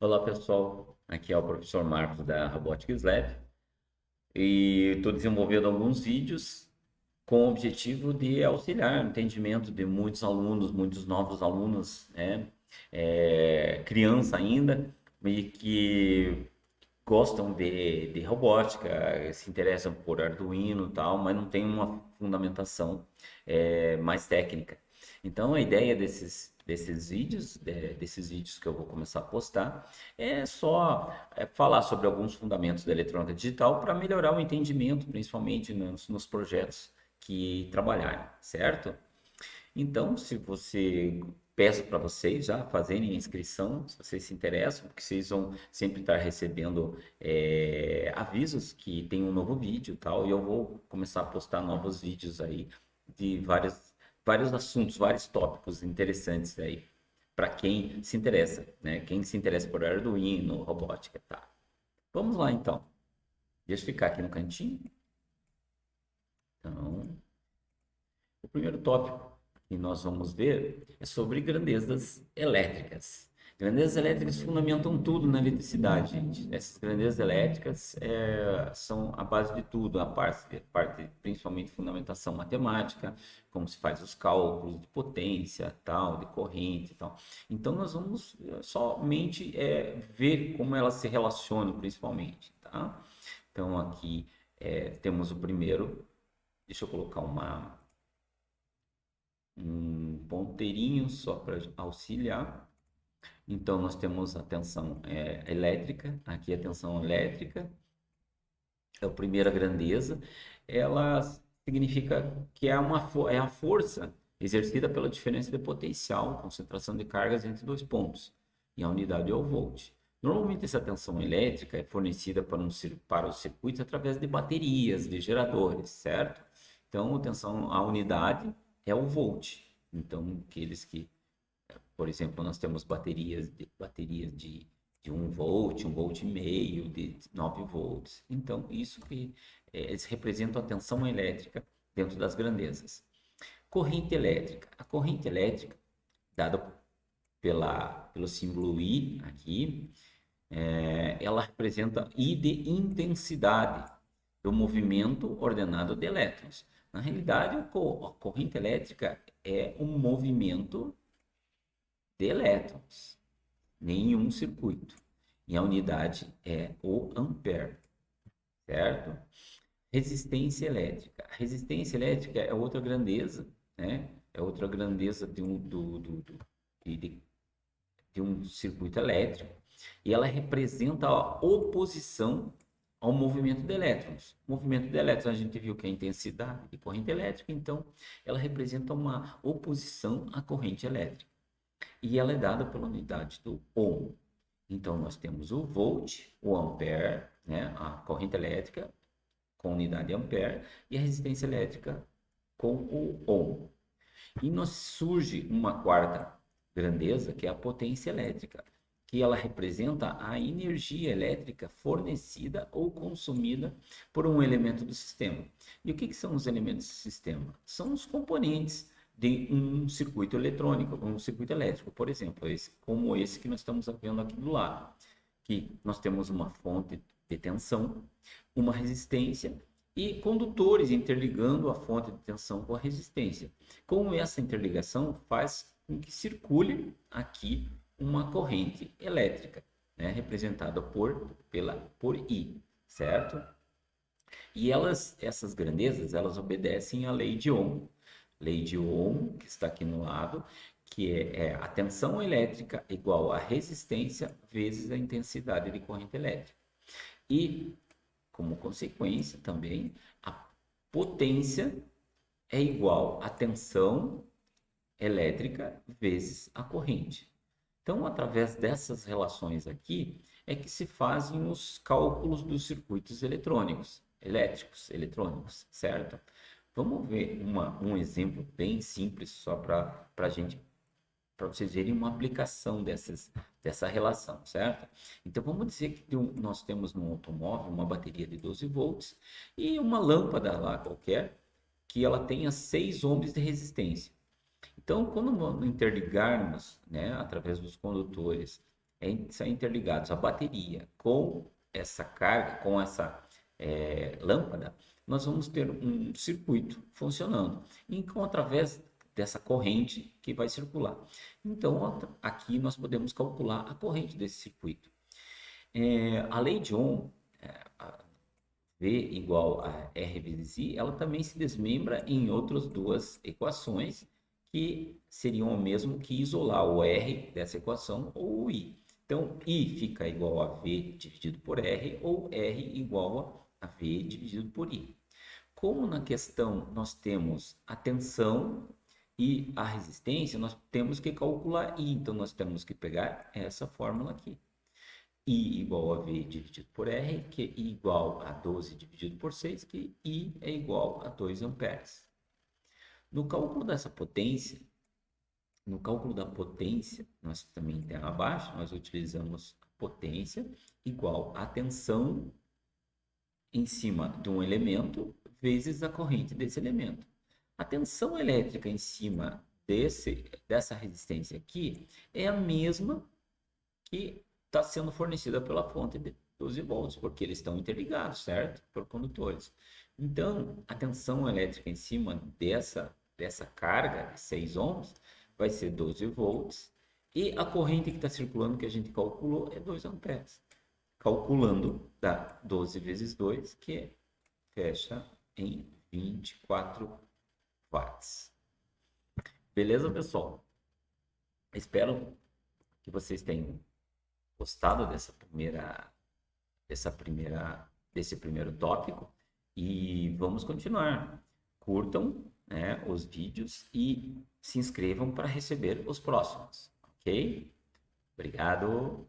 Olá pessoal, aqui é o professor Marcos da Robotics Lab e estou desenvolvendo alguns vídeos com o objetivo de auxiliar o entendimento de muitos alunos, muitos novos alunos, né? Criança ainda, e que gostam de robótica, se interessam por Arduino e tal, mas não tem uma fundamentação mais técnica. Então, a ideia desses vídeos que eu vou começar a postar, é só falar sobre alguns fundamentos da eletrônica digital para melhorar o entendimento, principalmente nos projetos que trabalharem, certo? Então, se você peço para vocês já fazerem a inscrição, se vocês se interessam, porque vocês vão sempre estar recebendo avisos que tem um novo vídeo e tal, e eu vou começar a postar novos vídeos aí de vários assuntos, vários tópicos interessantes aí para quem se interessa, né? Quem se interessa por Arduino, robótica, tá? Vamos lá então. Deixa eu ficar aqui no cantinho. Então, o primeiro tópico que nós vamos ver é sobre grandezas elétricas. Grandezas elétricas fundamentam tudo na eletricidade, gente. Essas grandezas elétricas são a base de tudo, a parte principalmente de fundamentação matemática, como se faz os cálculos de potência, tal, de corrente e tal. Então nós vamos somente ver como elas se relacionam principalmente, tá? Então aqui temos o primeiro, deixa eu colocar um ponteirinho só para auxiliar. Então, nós temos a tensão elétrica, aqui a tensão elétrica é a primeira grandeza, ela significa que é a força exercida pela diferença de potencial, concentração de cargas entre dois pontos, e a unidade é o volt. Normalmente, essa tensão elétrica é fornecida para os circuitos através de baterias, de geradores, certo? Então, a unidade é o volt. Então, aqueles que, por exemplo, nós temos baterias de 1 volt, 1,5 volt, de 9 volts. Então, isso que eles representam a tensão elétrica dentro das grandezas. Corrente elétrica. A corrente elétrica, dada pelo símbolo I aqui, ela representa I de intensidade do movimento ordenado de elétrons. Na realidade, a corrente elétrica é um movimento de elétrons, nenhum circuito. E a unidade é o ampere, certo? Resistência elétrica. A resistência elétrica é outra grandeza, né? É outra grandeza de, de um circuito elétrico. E ela representa a oposição ao movimento de elétrons. O movimento de elétrons a gente viu que é a intensidade de corrente elétrica, então ela representa uma oposição à corrente elétrica. E ela é dada pela unidade do ohm. Então, nós temos o volt, o ampere, né, a corrente elétrica com unidade ampere, e a resistência elétrica com o ohm. E nos surge uma quarta grandeza, que é a potência elétrica, que ela representa a energia elétrica fornecida ou consumida por um elemento do sistema. E o que são os elementos do sistema? São os componentes de um circuito eletrônico, um circuito elétrico, por exemplo, como esse que nós estamos vendo aqui do lado, que nós temos uma fonte de tensão, uma resistência e condutores interligando a fonte de tensão com a resistência. Como essa interligação faz com que circule aqui uma corrente elétrica, né, representada por I, certo? E essas grandezas, elas obedecem à lei de Ohm. Lei de Ohm, que está aqui no lado, que é a tensão elétrica igual a resistência vezes a intensidade de corrente elétrica. E, como consequência também, a potência é igual à tensão elétrica vezes a corrente. Então, através dessas relações aqui, é que se fazem os cálculos dos circuitos eletrônicos, certo? Vamos ver um exemplo bem simples, só para vocês verem uma aplicação dessa relação, certo? Então, vamos dizer que nós temos no automóvel uma bateria de 12 volts e uma lâmpada lá qualquer, que ela tenha 6 ohms de resistência. Então, quando interligarmos, né, através dos condutores, são interligados a bateria com essa carga, com essa lâmpada, nós vamos ter um circuito funcionando, então através dessa corrente que vai circular. Então aqui nós podemos calcular a corrente desse circuito. A lei de Ohm, V igual a R vezes I, ela também se desmembra em outras duas equações que seriam o mesmo que isolar o R dessa equação ou o I. Então, I fica igual a V dividido por R ou R igual a V dividido por I. Como na questão nós temos a tensão e a resistência, nós temos que calcular I. Então, nós temos que pegar essa fórmula aqui. I igual a V dividido por R, que é igual a 12 dividido por 6, que I é igual a 2 amperes. No cálculo dessa potência, no cálculo da potência, nós também tem abaixo, nós utilizamos a potência igual a tensão em cima de um elemento vezes a corrente desse elemento. A tensão elétrica em cima dessa resistência aqui é a mesma que está sendo fornecida pela fonte de 12 volts, porque eles estão interligados, certo? Por condutores. Então, a tensão elétrica em cima dessa carga de 6 ohms vai ser 12 volts e a corrente que está circulando que a gente calculou é 2 amperes. Calculando, dá 12 vezes 2, que fecha em 24 watts. Beleza, pessoal? Espero que vocês tenham gostado desse primeiro tópico e vamos continuar. Curtam, né, os vídeos e se inscrevam para receber os próximos, ok? Obrigado.